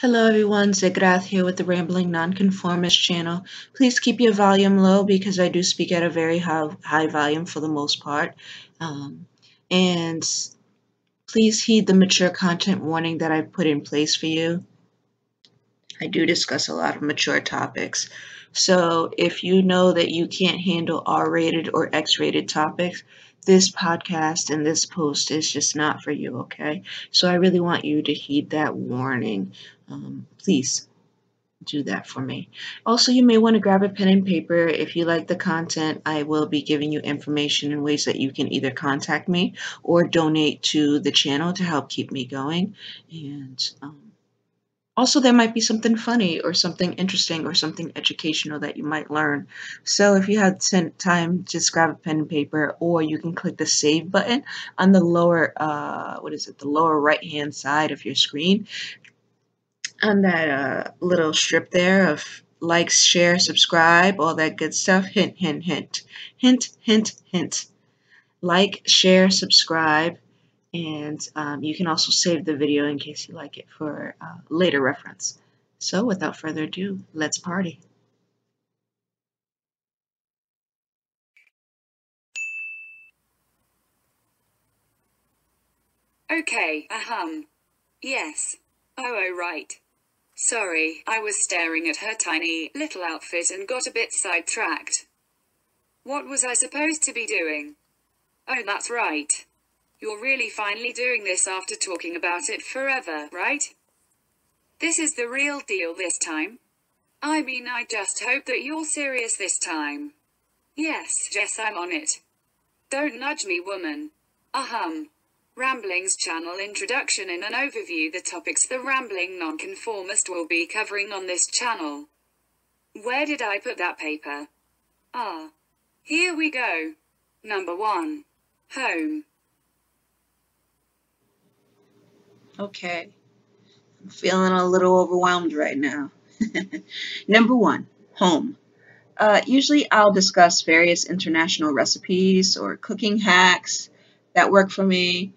Hello everyone, Zigrath here with the Rambling Nonconformist channel. Please keep your volume low because I do speak at a very high volume for the most part. And please heed the mature content warning that I've put in place for you. I do discuss a lot of mature topics. So if you know that you can't handle R-rated or X-rated topics, this podcast and this post is just not for you, okay? So I really want you to heed that warning. Please do that for me. Also, you may want to grab a pen and paper. If you like the content, I will be giving you information in ways that you can either contact me or donate to the channel to help keep me going. And also, there might be something funny or something interesting or something educational that you might learn. So if you have time, just grab a pen and paper, or you can click the save button on the lower, the lower right-hand side of your screen. On that little strip there of like, share, subscribe, all that good stuff. Hint, hint, hint. Hint, hint, hint. Like, share, subscribe. And you can also save the video in case you like it for later reference. So without further ado, let's party. Okay, yes. Oh, right. Sorry, I was staring at her tiny little outfit and got a bit sidetracked. What was I supposed to be doing? Oh, that's right. You're really finally doing this after talking about it forever, right? This is the real deal this time. I mean, I just hope that you're serious this time. Yes, Jess, I'm on it. Don't nudge me, woman. Ramblings channel introduction and an overview the topics the Rambling Nonconformist will be covering on this channel. Where did I put that paper? Here we go. Number 1. Home. Okay, I'm feeling a little overwhelmed right now. Number 1, home. Usually I'll discuss various international recipes or cooking hacks that work for me.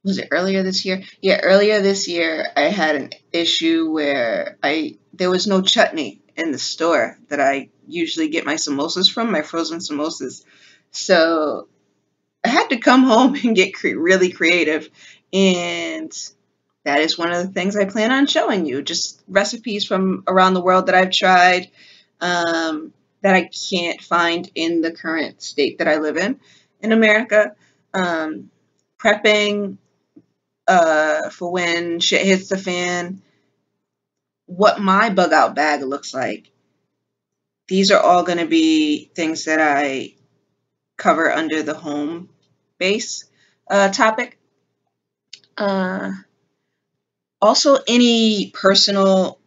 Was it earlier this year? Yeah, earlier this year I had an issue where there was no chutney in the store that I usually get my samosas from, my frozen samosas. So I had to come home and get really creative, and that is one of the things I plan on showing you, just recipes from around the world that I've tried that I can't find in the current state that I live in America. Prepping for when shit hits the fan, what my bug out bag looks like. These are all going to be things that I cover under the home base topic. Also, any personal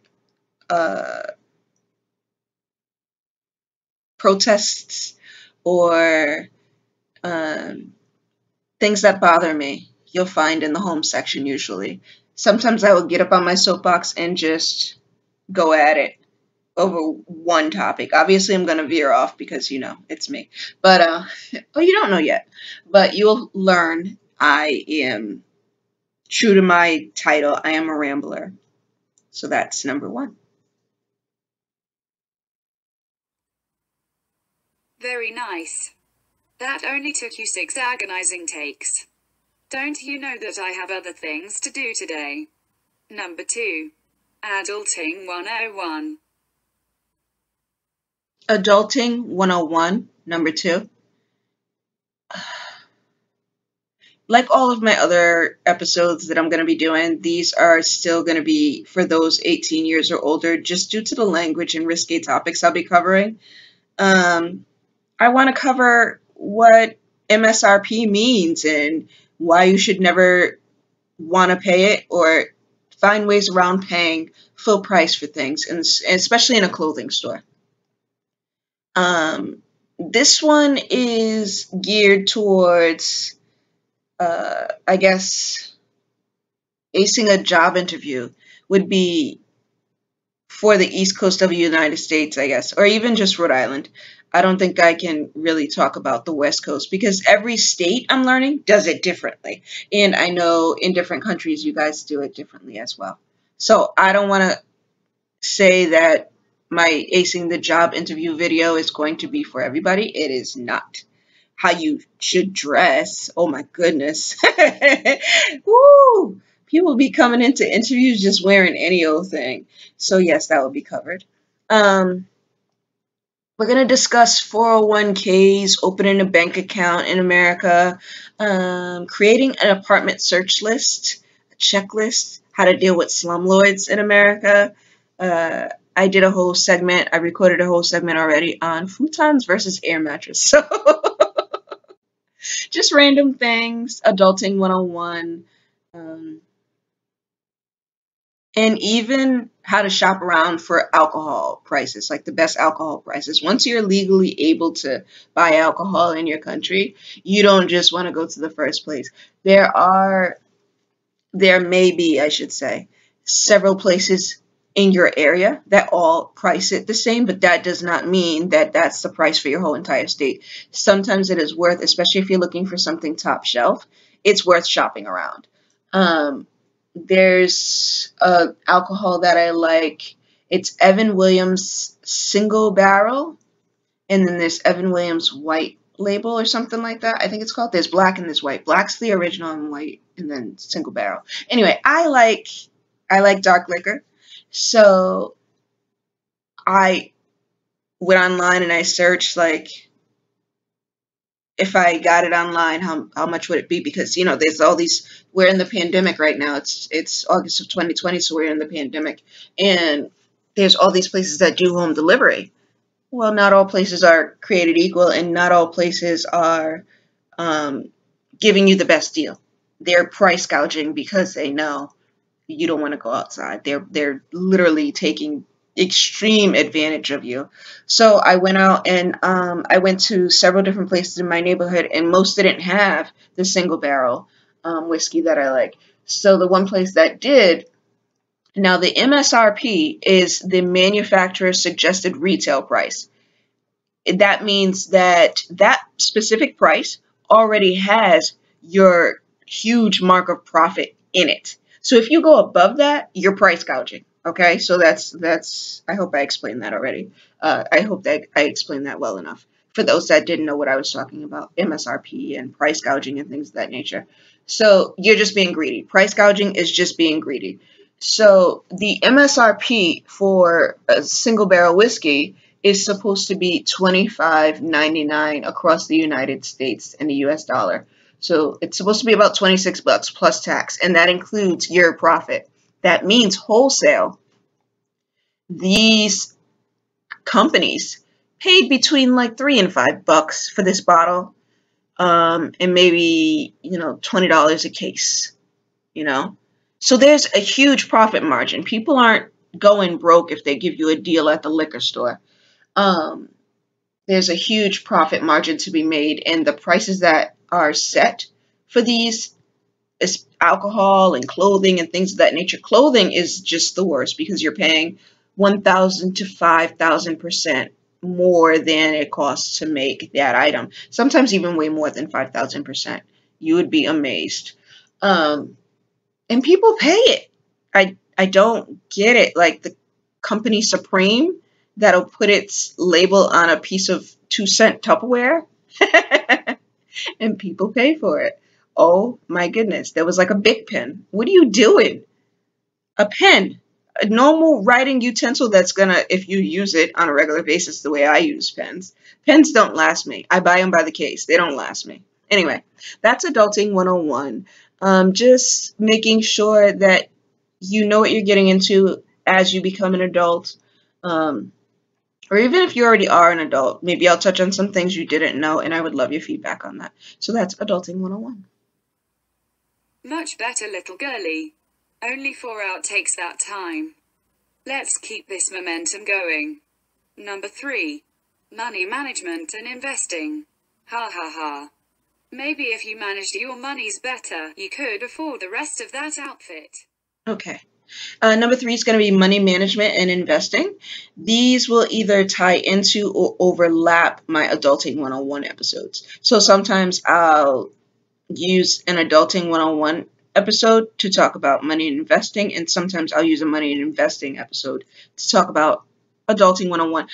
protests or things that bother me, you'll find in the home section usually. Sometimes I will get up on my soapbox and just go at it over one topic. Obviously, I'm going to veer off because, you know, it's me. But, well, you don't know yet. But you'll learn I am true to my title. I am a rambler. So that's number 1. Very nice. That only took you 6 agonizing takes. Don't you know that I have other things to do today? Number 2. Adulting 101. Adulting 101, number 2. Like all of my other episodes that I'm going to be doing, these are still going to be for those 18 years or older, just due to the language and risque topics I'll be covering. I want to cover what MSRP means and why you should never want to pay it or find ways around paying full price for things, and especially in a clothing store. This one is geared towards, I guess, acing a job interview would be for the East Coast of the United States, I guess, or even just Rhode Island. I don't think I can really talk about the West Coast because every state I'm learning does it differently. And I know in different countries you guys do it differently as well. So I don't want to say that my acing the job interview video is going to be for everybody. It is not. How you should dress. Oh my goodness. Woo! People be coming into interviews just wearing any old thing. So yes, that will be covered. We're going to discuss 401ks, opening a bank account in America, creating an apartment search list, a checklist, how to deal with slumlords in America. I did a whole segment, I recorded a whole segment already on futons versus air mattress. So just random things, adulting 101. And even how to shop around for alcohol prices, like the best alcohol prices. Once you're legally able to buy alcohol in your country, you don't just want to go to the first place. There may be, I should say, several places in your area that all price it the same, but that does not mean that that's the price for your whole entire state. Sometimes it is worth, especially if you're looking for something top shelf, it's worth shopping around. There's alcohol that I like. It's Evan Williams single barrel, and then there's Evan Williams white label or something like that. I think it's called. There's black and there's white. Black's the original and white, and then single barrel. Anyway, I like dark liquor, so I went online and I searched like, if I got it online, how much would it be? Because, you know, there's all these, we're in the pandemic right now. It's August of 2020, so we're in the pandemic. And there's all these places that do home delivery. Well, not all places are created equal, and not all places are giving you the best deal. They're price gouging because they know you don't want to go outside. They're literally taking extreme advantage of you. So I went out and I went to several different places in my neighborhood, and most didn't have the single barrel whiskey that I like. So the one place that did, now the MSRP is the manufacturer's suggested retail price. That means that that specific price already has your huge mark of profit in it. So if you go above that, you're price gouging. Okay, so that's. I hope I explained that already. I hope that I explained that well enough for those that didn't know what I was talking about, MSRP and price gouging and things of that nature. So you're just being greedy. Price gouging is just being greedy. So the MSRP for a single barrel whiskey is supposed to be $25.99 across the United States in the US dollar. So it's supposed to be about $26 plus tax, and that includes your profit. That means wholesale. These companies paid between like $3 and $5 for this bottle, and maybe, you know, $20 a case, you know. So there's a huge profit margin. People aren't going broke if they give you a deal at the liquor store. There's a huge profit margin to be made, and the prices that are set for these is alcohol and clothing and things of that nature. Clothing is just the worst because you're paying 1,000 to 5,000% more than it costs to make that item. Sometimes even way more than 5,000%. You would be amazed. And people pay it. I don't get it. Like the company Supreme that'll put its label on a piece of 2-cent Tupperware and people pay for it. Oh my goodness, there was like a Bic pen. What are you doing? A pen, a normal writing utensil that's gonna, if you use it on a regular basis the way I use pens. Pens don't last me. I buy them by the case. They don't last me. Anyway, that's Adulting 101. Just making sure that you know what you're getting into as you become an adult. Or even if you already are an adult, maybe I'll touch on some things you didn't know, and I would love your feedback on that. So that's Adulting 101. Much better, little girlie. Only 4 outtakes that time. Let's keep this momentum going. Number 3. Money management and investing. Ha ha ha. Maybe if you managed your monies better, you could afford the rest of that outfit. Okay. Number 3 is going to be money management and investing. These will either tie into or overlap my Adulting 101 episodes. So sometimes I'll use an Adulting 101 episode to talk about money and investing, and sometimes I'll use a money and investing episode to talk about Adulting 101.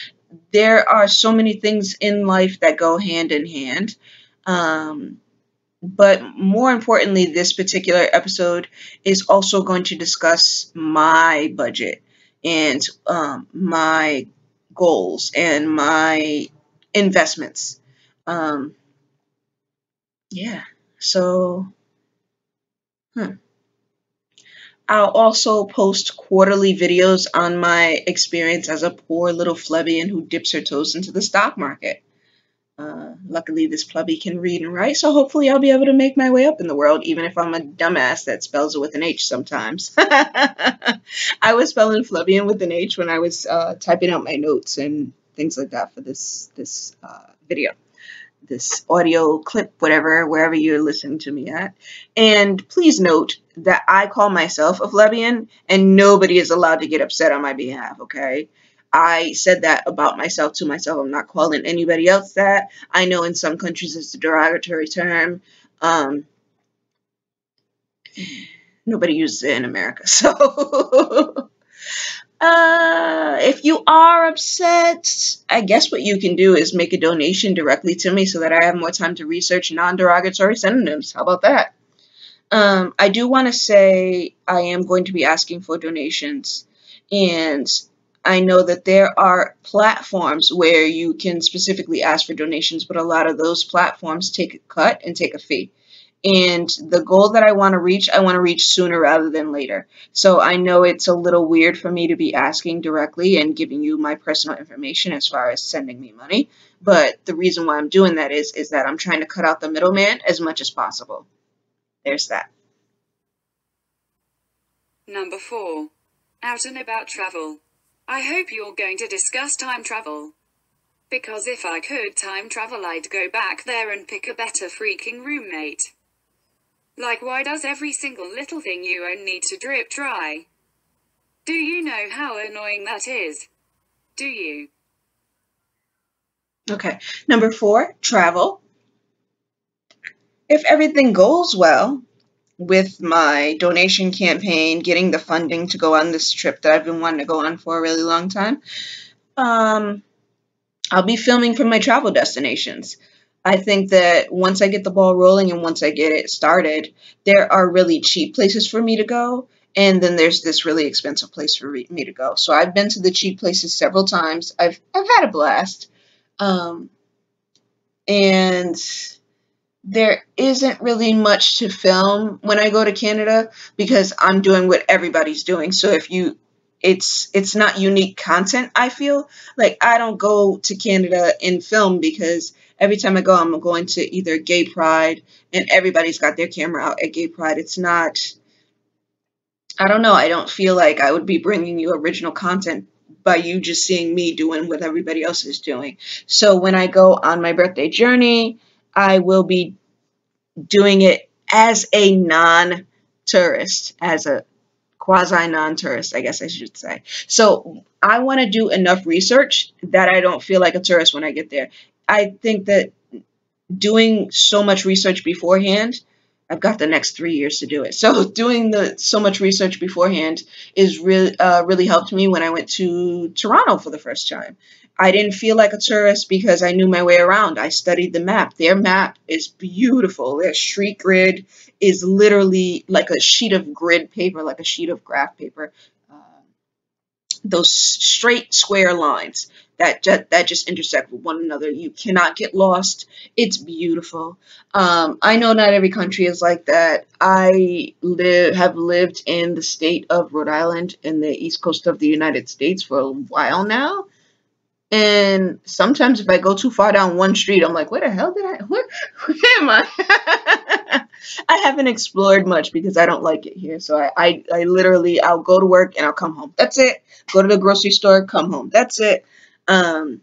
There are so many things in life that go hand in hand. But more importantly, this particular episode is also going to discuss my budget and my goals and my investments. Yeah, so I'll also post quarterly videos on my experience as a poor little plebeian who dips her toes into the stock market. Luckily, this plebby can read and write, so hopefully I'll be able to make my way up in the world, even if I'm a dumbass that spells it with an H sometimes. I was spelling plebeian with an H when I was typing out my notes and things like that for this video, this audio clip, whatever, wherever you're listening to me at. And please note that I call myself a plebeian, and nobody is allowed to get upset on my behalf, okay? I said that about myself to myself. I'm not calling anybody else that. I know in some countries it's a derogatory term. Nobody uses it in America. So if you are upset, I guess what you can do is make a donation directly to me so that I have more time to research non-derogatory synonyms. How about that? I do want to say I am going to be asking for donations, and I know that there are platforms where you can specifically ask for donations, but a lot of those platforms take a cut and take a fee. And the goal that I want to reach sooner rather than later. So I know it's a little weird for me to be asking directly and giving you my personal information as far as sending me money. But the reason why I'm doing that is that I'm trying to cut out the middleman as much as possible. There's that. Number 4. Out and about travel. I hope you're going to discuss time travel. Because if I could time travel, I'd go back there and pick a better freaking roommate. Like, why does every single little thing you own need to drip dry? Do you know how annoying that is? Do you? Okay. Number 4, travel. If everything goes well with my donation campaign, getting the funding to go on this trip that I've been wanting to go on for a really long time, I'll be filming from my travel destinations. I think that once I get the ball rolling and once I get it started, there are really cheap places for me to go, and then there's this really expensive place for me to go. So I've been to the cheap places several times. I've had a blast, and there isn't really much to film when I go to Canada because I'm doing what everybody's doing. So it's not unique content, I feel. Like, I don't go to Canada and film because every time I go, I'm going to either Gay Pride, and everybody's got their camera out at Gay Pride. It's not, I don't know, I don't feel like I would be bringing you original content by you just seeing me doing what everybody else is doing. So when I go on my birthday journey, I will be doing it as a non-tourist, as a quasi-non-tourist, I guess I should say. So I want to do enough research that I don't feel like a tourist when I get there. I think that doing so much research beforehand, I've got the next 3 years to do it. So doing so much research beforehand is really helped me when I went to Toronto for the first time. I didn't feel like a tourist because I knew my way around. I studied the map. Their map is beautiful. Their street grid is literally like a sheet of grid paper, like a sheet of graph paper. Those straight square lines that just intersect with one another. You cannot get lost. It's beautiful. I know not every country is like that. I have lived in the state of Rhode Island in the east coast of the United States for a while now. And sometimes if I go too far down one street, I'm like, where the hell where am I? I haven't explored much because I don't like it here. So I literally, I'll go to work and I'll come home. That's it. Go to the grocery store, come home. That's it. I'm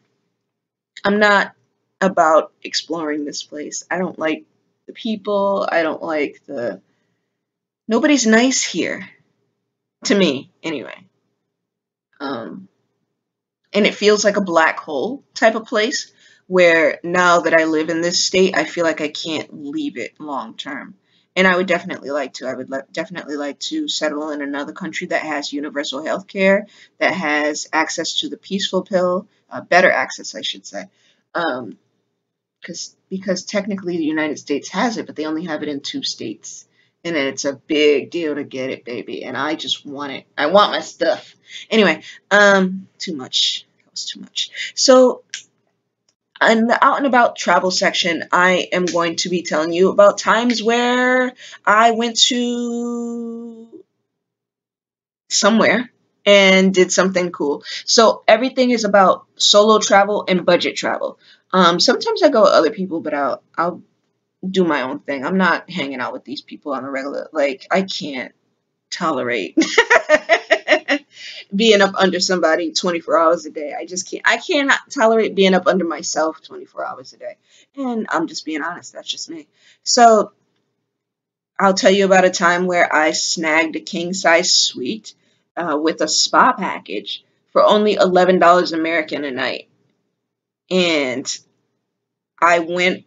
not about exploring this place. I don't like the people. I don't like nobody's nice here. to me anyway. And it feels like a black hole type of place where now that I live in this state, I feel like I can't leave it long term. And I would definitely like to. I would definitely like to settle in another country that has universal health care, that has access to the peaceful pill, better access, I should say. Because technically the United States has it, but they only have it in 2 states. And it's a big deal to get it, baby. And I just want it. I want my stuff. Anyway, too much. That was too much. So in the out and about travel section, I am going to be telling you about times where I went to somewhere and did something cool. So everything is about solo travel and budget travel. Sometimes I go with other people, but I'll do my own thing. I'm not hanging out with these people on a regular. Like, I can't tolerate being up under somebody 24 hours a day. I just can't. I cannot tolerate being up under myself 24 hours a day. And I'm just being honest. That's just me. So I'll tell you about a time where I snagged a king size suite with a spa package for only $11 American a night. And I went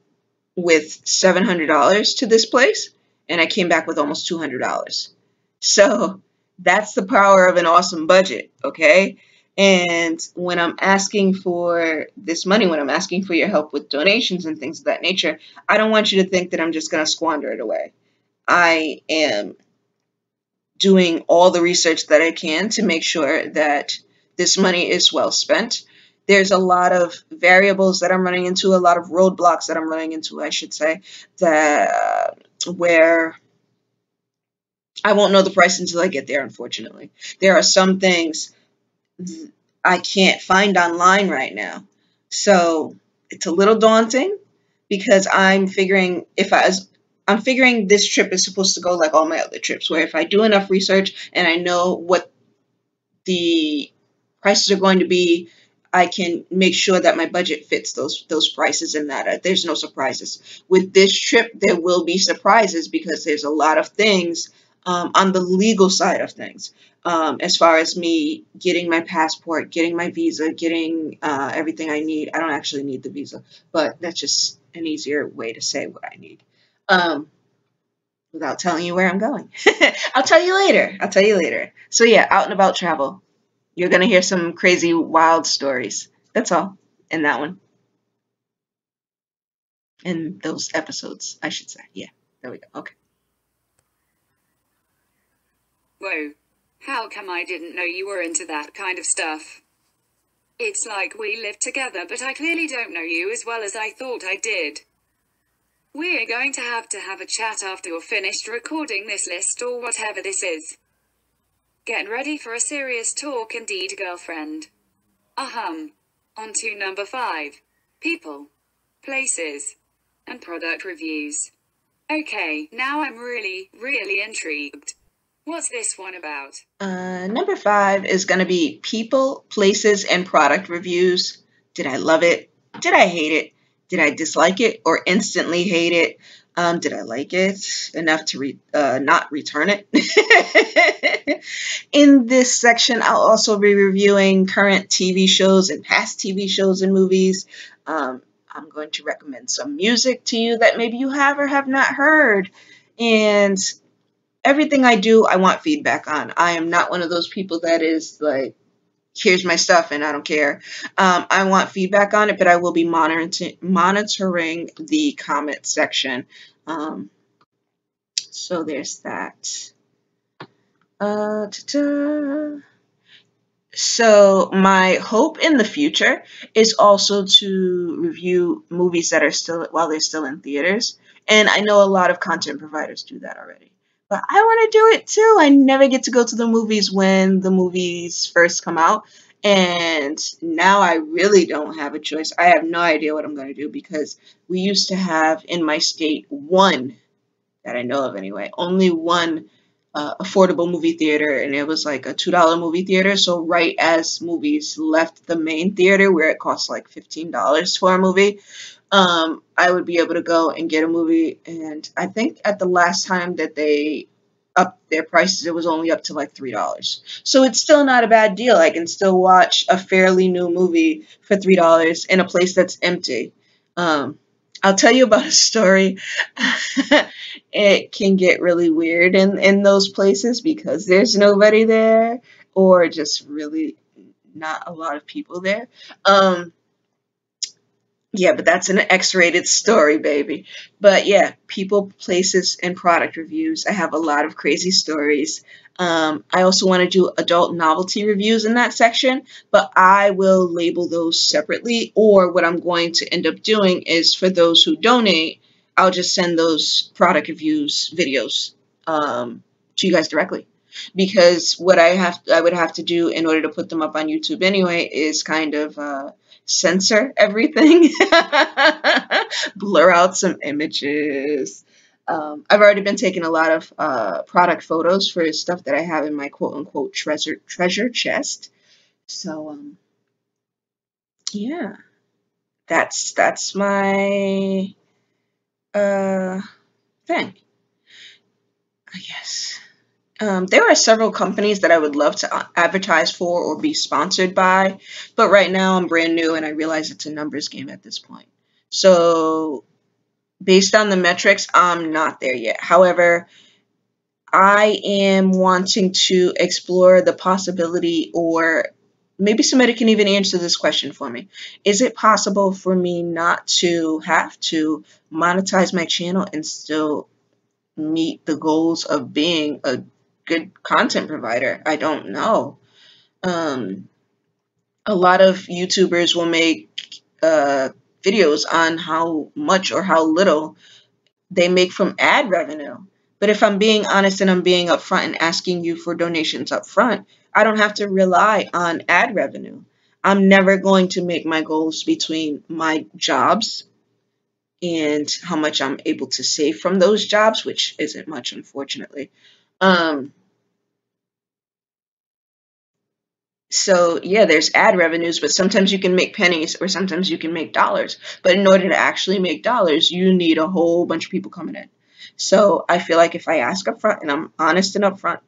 with $700 to this place, and I came back with almost $200. So that's the power of an awesome budget, okay? And when I'm asking for this money, when I'm asking for your help with donations and things of that nature, I don't want you to think that I'm just going to squander it away. I am doing all the research that I can to make sure that this money is well spent. There's a lot of variables that I'm running into, a lot of roadblocks that I'm running into, I should say, that where I won't know the price until I get there, unfortunately. There are some things I can't find online right now. So it's a little daunting because I'm figuring this trip is supposed to go like all my other trips, where if I do enough research and I know what the prices are going to be, I can make sure that my budget fits those prices and that there's no surprises. With this trip, there will be surprises because there's a lot of things on the legal side of things. As far as me getting my passport, getting my visa, getting everything I need. I don't actually need the visa, but that's just an easier way to say what I need. Without telling you where I'm going. I'll tell you later. I'll tell you later. So yeah, out and about travel. You're going to hear some crazy, wild stories. That's all in that one. In those episodes, I should say. Yeah, there we go. Okay. Whoa. How come I didn't know you were into that kind of stuff? It's like we live together, but I clearly don't know you as well as I thought I did. We're going to have a chat after you're finished recording this list or whatever this is. Get ready for a serious talk indeed, girlfriend. On to number 5. People, places, and product reviews. Okay, now I'm really intrigued. What's this one about? Number 5 is going to be people, places, and product reviews. Did I love it? Did I hate it? Did I dislike it or instantly hate it? Did I like it enough to not return it? In this section, I'll also be reviewing current TV shows and past TV shows and movies. I'm going to recommend some music to you that maybe you have or have not heard. And everything I do, I want feedback on. I am not one of those people that is like, here's my stuff and I don't care. I want feedback on it, but I will be monitoring the comment section. So there's that. So my hope in the future is also to review movies that are still, while they're still in theaters. And I know a lot of content providers do that already. But I want to do it too. I never get to go to the movies when the movies first come out. And now I really don't have a choice. I have no idea what I'm going to do because we used to have in my state one, that I know of anyway, only one affordable movie theater, and it was like a $2 movie theater. So right as movies left the main theater where it costs like $15 for a movie, I would be able to go and get a movie. And I think at the last time that they up their prices. It was only up to like $3. So it's still not a bad deal. I can still watch a fairly new movie for $3 in a place that's empty. I'll tell you about a story. It can get really weird in those places because there's nobody there or just really not a lot of people there. Yeah, but that's an X-rated story, baby. But yeah, people, places, and product reviews. I have a lot of crazy stories. I also want to do adult novelty reviews in that section, but I will label those separately. Or what I'm going to end up doing is for those who donate, I'll just send those product reviews videos to you guys directly. Because what I would have to do in order to put them up on YouTube anyway is kind of censor everything, blur out some images. I've already been taking a lot of product photos for stuff that I have in my quote-unquote treasure chest. So yeah, that's my thing, I guess. There are several companies that I would love to advertise for or be sponsored by, but right now I'm brand new and I realize it's a numbers game at this point. So based on the metrics, I'm not there yet. However, I am wanting to explore the possibility, or maybe somebody can even answer this question for me. Is it possible for me not to have to monetize my channel and still meet the goals of being a good content provider? I don't know. A lot of YouTubers will make videos on how much or how little they make from ad revenue. But if I'm being honest and I'm being upfront and asking you for donations up front, I don't have to rely on ad revenue. I'm never going to make my goals between my jobs and how much I'm able to save from those jobs, which isn't much, unfortunately. So yeah, there's ad revenues, but sometimes you can make pennies or sometimes you can make dollars. But in order to actually make dollars, you need a whole bunch of people coming in. So I feel like if I ask up front and I'm honest and upfront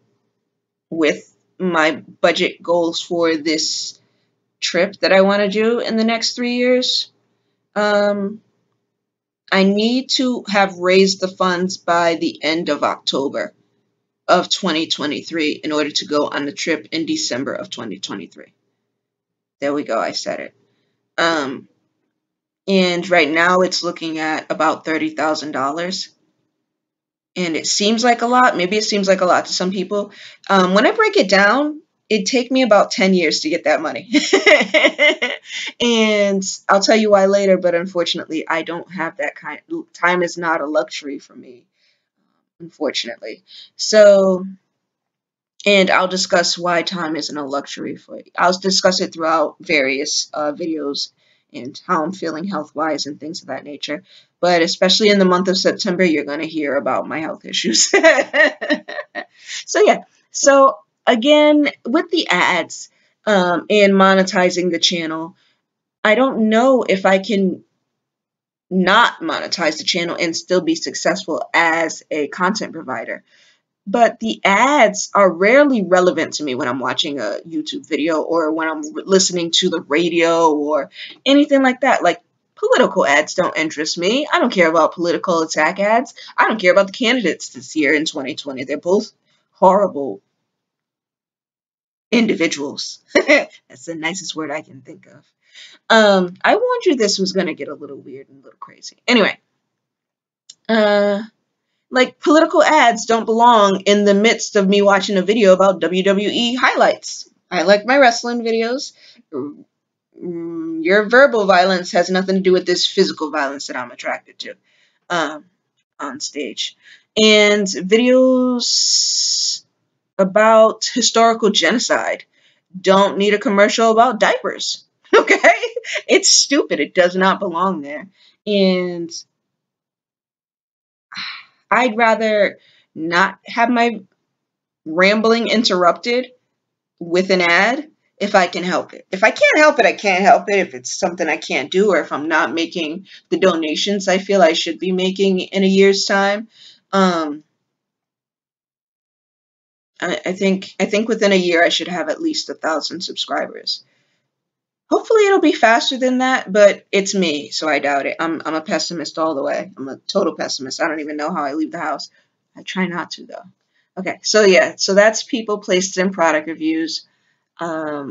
with my budget goals for this trip that I want to do in the next 3 years, I need to have raised the funds by the end of October of 2023 in order to go on the trip in December of 2023. There we go, I said it. And right now it's looking at about $30,000. And it seems like a lot. Maybe it seems like a lot to some people. When I break it down, it'd take me about 10 years to get that money. And I'll tell you why later, but unfortunately, I don't have that kind. Time is not a luxury for me, unfortunately. So, and I'll discuss why time isn't a luxury for you. I'll discuss it throughout various videos and how I'm feeling health-wise and things of that nature. But especially in the month of September, you're going to hear about my health issues. So yeah. So again, with the ads and monetizing the channel, I don't know if I can not monetize the channel and still be successful as a content provider. But the ads are rarely relevant to me when I'm watching a YouTube video or when I'm listening to the radio or anything like that. Like, political ads don't interest me. I don't care about political attack ads. I don't care about the candidates this year in 2020. They're both horrible individuals. That's the nicest word I can think of. I warned you this was going to get a little weird and a little crazy. Anyway, like, political ads don't belong in the midst of me watching a video about WWE highlights. I like my wrestling videos. Your verbal violence has nothing to do with this physical violence that I'm attracted to on stage. And videos about historical genocide don't need a commercial about diapers. Okay? It's stupid. It does not belong there. And I'd rather not have my rambling interrupted with an ad if I can help it. If I can't help it, I can't help it. If it's something I can't do, or if I'm not making the donations I feel I should be making in a year's time, I think within a year I should have at least 1,000 subscribers. Hopefully it'll be faster than that, but it's me, so I doubt it. I'm a pessimist all the way. I'm a total pessimist. I don't even know how I leave the house. I try not to, though. Okay, so yeah, so that's people, places, and product reviews. Yeah.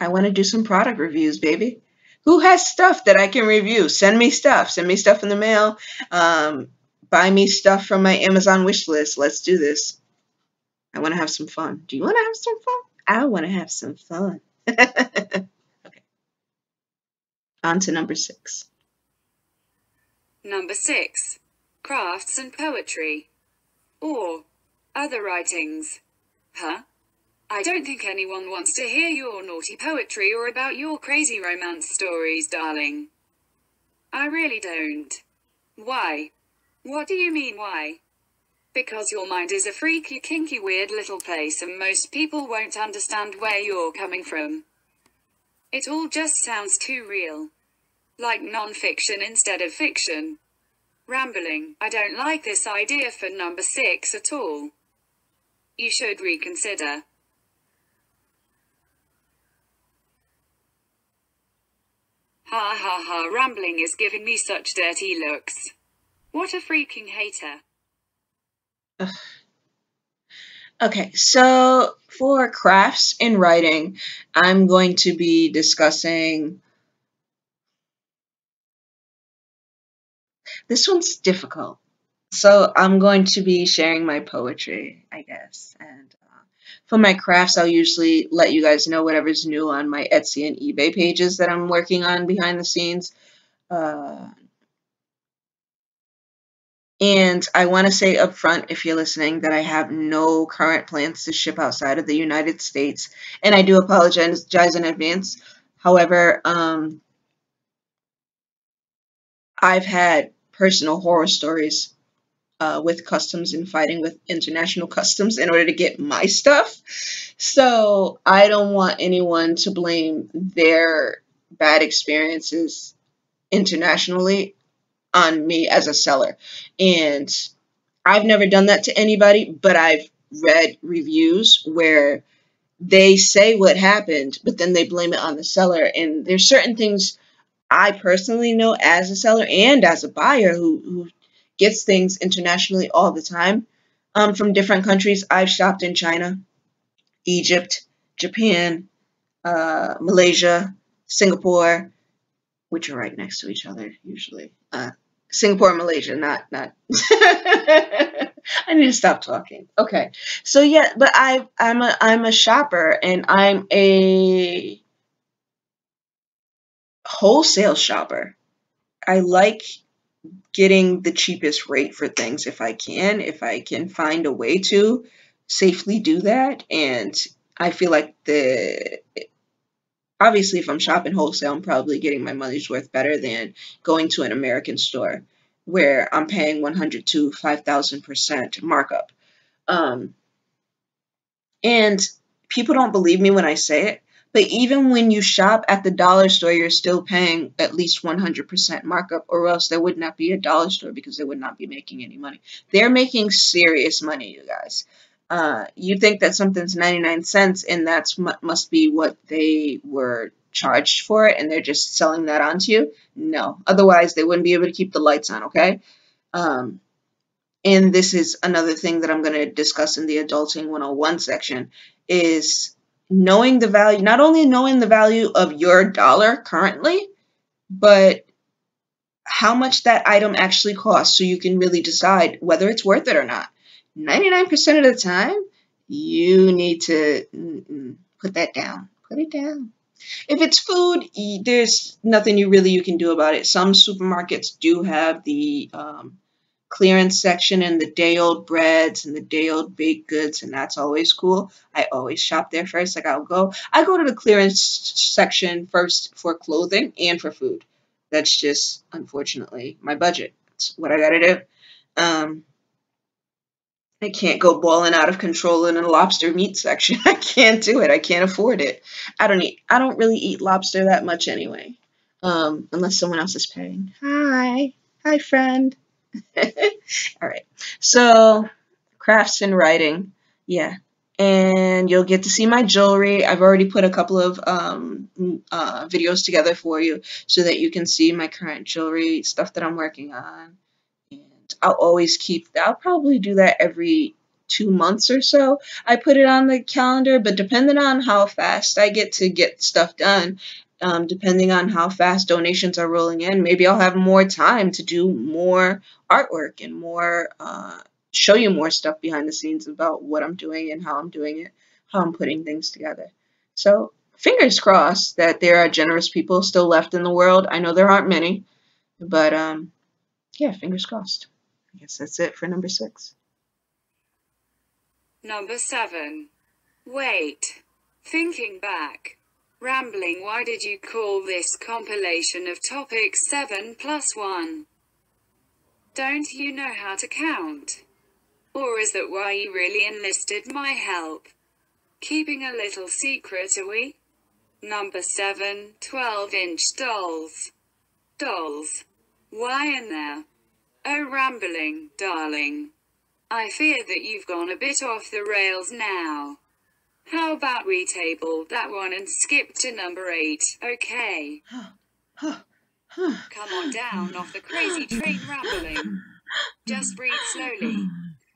I want to do some product reviews, baby. Who has stuff that I can review? Send me stuff. Send me stuff in the mail. Buy me stuff from my Amazon wish list. Let's do this. I want to have some fun. Do you want to have some fun? I want to have some fun. Okay. On to number 6. Number 6. Crafts and poetry. Or other writings. Huh? I don't think anyone wants to hear your naughty poetry or about your crazy romance stories, darling. I really don't. Why? What do you mean why? Because your mind is a freaky, kinky, weird little place and most people won't understand where you're coming from. It all just sounds too real. Like non-fiction instead of fiction. Rambling. I don't like this idea for number 6 at all. You should reconsider. Ha ha ha, rambling is giving me such dirty looks. What a freaking hater. Ugh. Okay, so for crafts and writing, I'm going to be discussing. This one's difficult. So I'm going to be sharing my poetry, I guess. And for my crafts, I'll usually let you guys know whatever's new on my Etsy and eBay pages that I'm working on behind the scenes. And I want to say up front, if you're listening, that I have no current plans to ship outside of the United States. And I do apologize in advance. However, I've had personal horror stories with customs and fighting with international customs in order to get my stuff. So I don't want anyone to blame their bad experiences internationally on me as a seller. And I've never done that to anybody, but I've read reviews where they say what happened, but then they blame it on the seller. And there's certain things I personally know as a seller and as a buyer who gets things internationally all the time from different countries. I've shopped in China, Egypt, Japan, Malaysia, Singapore, which are right next to each other usually. Singapore and Malaysia, not. I need to stop talking. Okay, so yeah, but I'm a shopper and I'm a wholesale shopper. I like getting the cheapest rate for things if I can find a way to safely do that. And I feel like obviously if I'm shopping wholesale, I'm probably getting my money's worth better than going to an American store where I'm paying 100 to 5,000% markup. And people don't believe me when I say it, but even when you shop at the dollar store, you're still paying at least 100% markup, or else there would not be a dollar store because they would not be making any money. They're making serious money, you guys. You think that something's 99 cents and that's must be what they were charged for it and they're just selling that onto you? No. Otherwise, they wouldn't be able to keep the lights on, okay? And this is another thing that I'm going to discuss in the Adulting 101 section, is knowing the value, not only knowing the value of your dollar currently, but how much that item actually costs so you can really decide whether it's worth it or not. 99% of the time, you need to put that down. Put it down. If it's food, there's nothing you can do about it. Some supermarkets do have the clearance section and the day-old breads and the day-old baked goods, and that's always cool. I always shop there first. Like I go to the clearance section first for clothing and for food. That's just, unfortunately, my budget. That's what I gotta do. I can't go balling out of control in a lobster meat section. I can't do it. I can't afford it. I don't really eat lobster that much anyway. Unless someone else is paying. Hi, friend. All right. So, crafts and writing, yeah. And you'll get to see my jewelry. I've already put a couple of videos together for you so that you can see my current jewelry, stuff that I'm working on. And I'll probably do that every 2 months or so. I put it on the calendar, but depending on how fast I get to get stuff done, depending on how fast donations are rolling in, maybe I'll have more time to do more artwork and more, show you more stuff behind the scenes about what I'm doing and how I'm doing it, how I'm putting things together. So fingers crossed that there are generous people still left in the world. I know there aren't many, but yeah, fingers crossed. I guess that's it for number 6. Number 7. Wait. Thinking back. Rambling, why did you call this compilation of topics 7 plus 1? Don't you know how to count? Or is that why you really enlisted my help? Keeping a little secret, are we? Number 7, 12-inch dolls. Dolls. Why in there? Oh, rambling, darling. I fear that you've gone a bit off the rails now. How about we table that one and skip to number 8, okay? Come on down off the crazy train rambling. Just breathe slowly.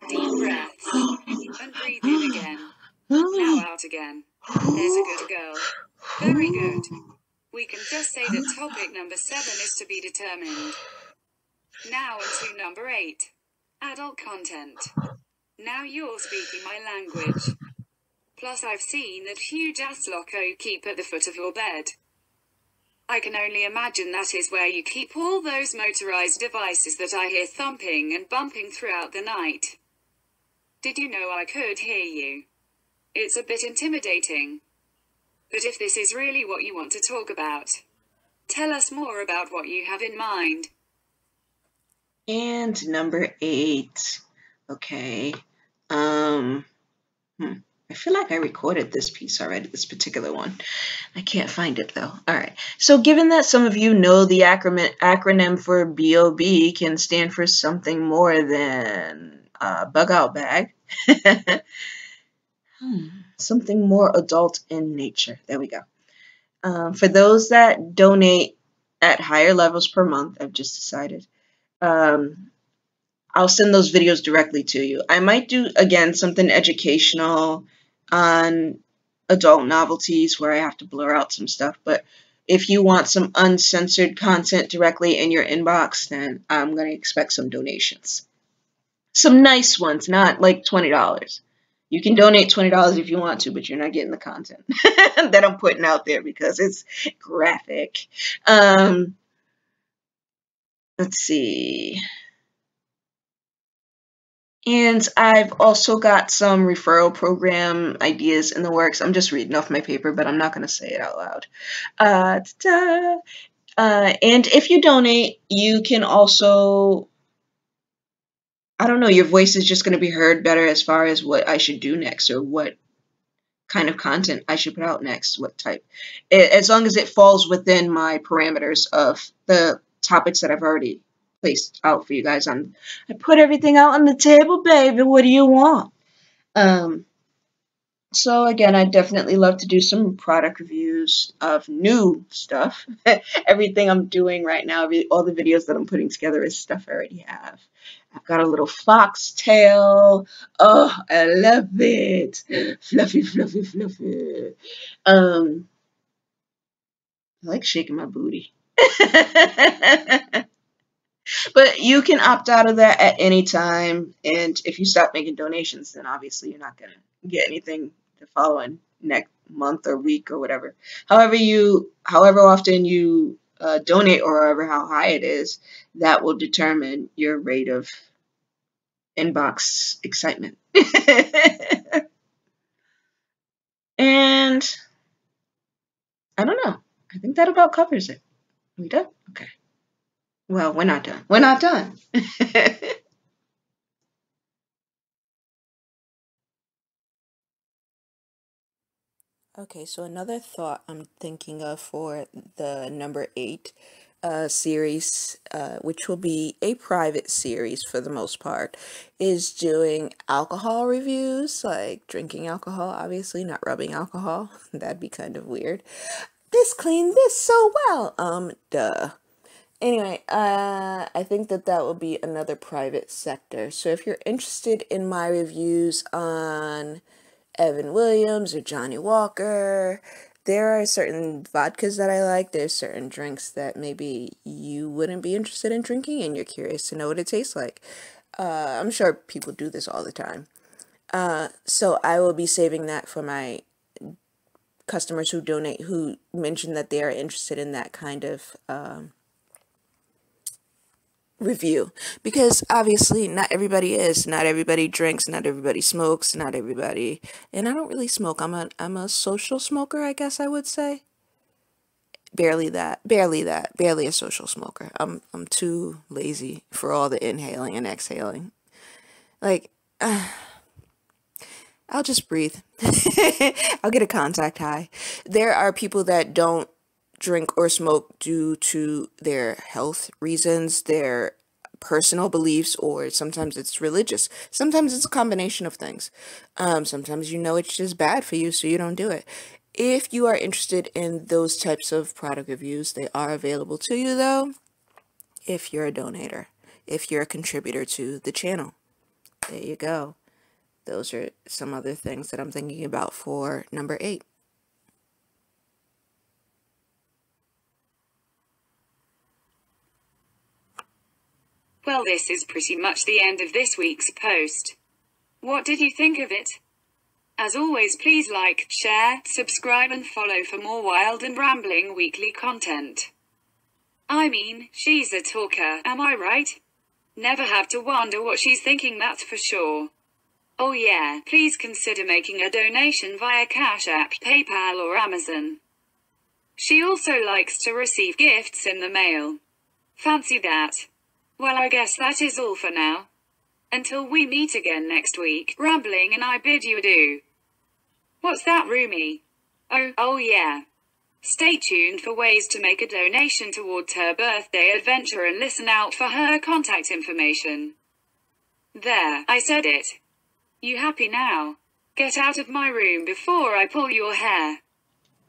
Deep breaths. And breathe in again. Now out again. There's a good girl. Very good. We can just say that topic number 7 is to be determined. Now into number 8. Adult content. Now you're speaking my language. Plus I've seen that huge ass locker you keep at the foot of your bed. I can only imagine that is where you keep all those motorized devices that I hear thumping and bumping throughout the night. Did you know I could hear you? It's a bit intimidating. But if this is really what you want to talk about, tell us more about what you have in mind. And number 8. Okay. I feel like I recorded this piece already, this particular one. I can't find it though. All right. So given that some of you know the acronym for BOB can stand for something more than bug out bag, something more adult in nature. There we go. For those that donate at higher levels per month, I've just decided, I'll send those videos directly to you. I might do, again, something educational on adult novelties where I have to blur out some stuff. But if you want some uncensored content directly in your inbox, then I'm going to expect some donations. Some nice ones, not like $20. You can donate $20 if you want to, but you're not getting the content that I'm putting out there because it's graphic. Let's see. And I've also got some referral program ideas in the works. I'm just reading off my paper, but I'm not going to say it out loud. And if you donate, you can also, I don't know, your voice is just going to be heard better as far as what I should do next or what kind of content I should put out next, what type. As long as it falls within my parameters of the topics that I've already placed out for you guys on. I put everything out on the table, baby. What do you want? So again, I definitely love to do some product reviews of new stuff. Everything I'm doing right now, all the videos that I'm putting together is stuff I already have. I've got a little foxtail. Oh, I love it. Fluffy, fluffy, fluffy. I like shaking my booty. But you can opt out of that at any time. And if you stop making donations, then obviously you're not going to get anything the following next month or week or whatever. However often you donate or however how high it is, that will determine your rate of inbox excitement. And I don't know. I think that about covers it. Are we done? Okay. Well, we're not done. We're not done. Okay, so another thought I'm thinking of for the number 8 series, which will be a private series for the most part, is doing alcohol reviews, like drinking alcohol, obviously, not rubbing alcohol. That'd be kind of weird. This cleaned this so well. Duh. Anyway, I think that will be another private sector. So if you're interested in my reviews on Evan Williams or Johnny Walker, there are certain vodkas that I like. There's certain drinks that maybe you wouldn't be interested in drinking and you're curious to know what it tastes like. I'm sure people do this all the time. So I will be saving that for my customers who donate, who mention that they are interested in that kind of review, because obviously not everybody is, not everybody drinks, not everybody smokes, not everybody, and I don't really smoke. I'm a social smoker, I guess I would say. Barely a social smoker. I'm too lazy for all the inhaling and exhaling. Like, I'll just breathe. I'll get a contact high. There are people that don't drink or smoke due to their health reasons, their personal beliefs, or sometimes it's religious. Sometimes it's a combination of things. Sometimes it's just bad for you, so you don't do it. If you are interested in those types of product reviews, they are available to you, though, if you're a donator, if you're a contributor to the channel. There you go. Those are some other things that I'm thinking about for number 8. Well, this is pretty much the end of this week's post. What did you think of it? As always, please like, share, subscribe and follow for more wild and rambling weekly content. I mean, she's a talker, am I right? Never have to wonder what she's thinking, that's for sure. Oh yeah, please consider making a donation via Cash App, PayPal or Amazon. She also likes to receive gifts in the mail. Fancy that. Well, I guess that is all for now. Until we meet again next week, Rambling and I bid you adieu. What's that, Rumi? Oh yeah. Stay tuned for ways to make a donation towards her birthday adventure and listen out for her contact information. There, I said it. You happy now? Get out of my room before I pull your hair.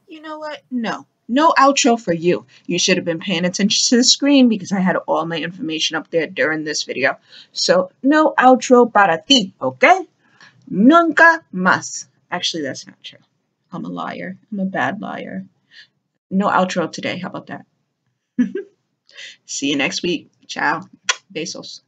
You know what? No outro for you. You should have been paying attention to the screen because I had all my information up there during this video. So, no outro para ti, okay? Nunca más. Actually, that's not true. I'm a liar. I'm a bad liar. No outro today. How about that? See you next week. Ciao. Besos.